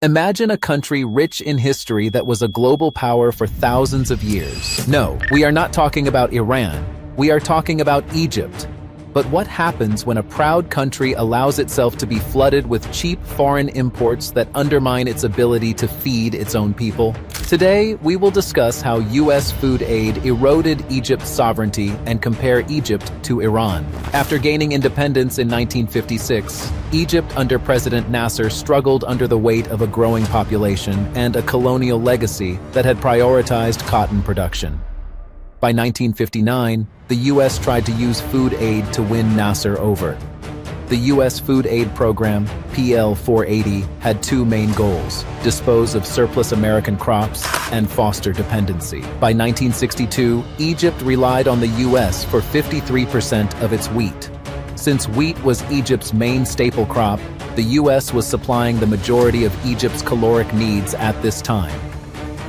Imagine a country rich in history that was a global power for thousands of years. No, we are not talking about Iran. We are talking about Egypt. But what happens when a proud country allows itself to be flooded with cheap foreign imports that undermine its ability to feed its own people? Today, we will discuss how U.S. food aid eroded Egypt's sovereignty and compare Egypt to Iran. After gaining independence in 1956, Egypt under President Nasser struggled under the weight of a growing population and a colonial legacy that had prioritized cotton production. By 1959, the U.S. tried to use food aid to win Nasser over. The U.S. Food Aid Program, PL 480, had two main goals: dispose of surplus American crops and foster dependency. By 1962, Egypt relied on the U.S. for 53% of its wheat. Since wheat was Egypt's main staple crop, the U.S. was supplying the majority of Egypt's caloric needs at this time.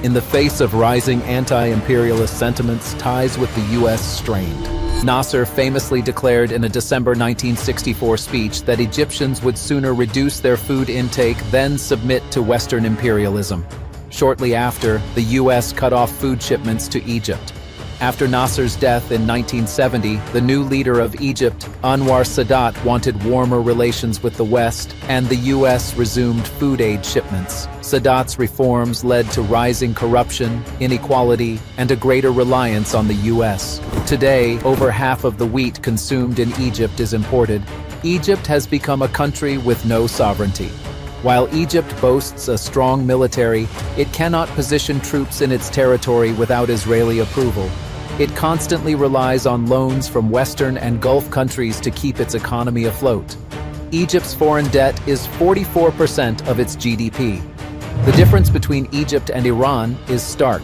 In the face of rising anti-imperialist sentiments, ties with the U.S. strained. Nasser famously declared in a December 1964 speech that Egyptians would sooner reduce their food intake than submit to Western imperialism. Shortly after, the U.S. cut off food shipments to Egypt. After Nasser's death in 1970, the new leader of Egypt, Anwar Sadat, wanted warmer relations with the West, and the U.S. resumed food aid shipments. Sadat's reforms led to rising corruption, inequality, and a greater reliance on the U.S. Today, over half of the wheat consumed in Egypt is imported. Egypt has become a country with no sovereignty. While Egypt boasts a strong military, it cannot position troops in its territory without Israeli approval. It constantly relies on loans from Western and Gulf countries to keep its economy afloat. Egypt's foreign debt is 44% of its GDP. The difference between Egypt and Iran is stark.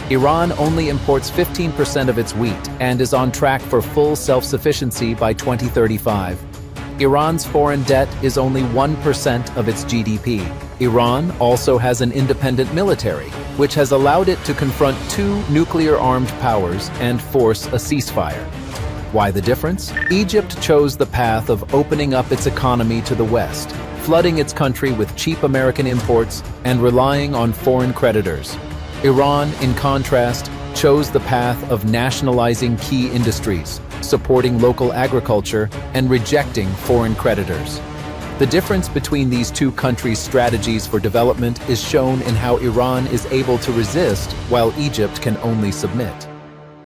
Iran only imports 15% of its wheat and is on track for full self-sufficiency by 2035. Iran's foreign debt is only 1% of its GDP. Iran also has an independent military, which has allowed it to confront two nuclear-armed powers and force a ceasefire. Why the difference? Egypt chose the path of opening up its economy to the West, flooding its country with cheap American imports and relying on foreign creditors. Iran, in contrast, chose the path of nationalizing key industries, supporting local agriculture, and rejecting foreign creditors. The difference between these two countries' strategies for development is shown in how Iran is able to resist while Egypt can only submit.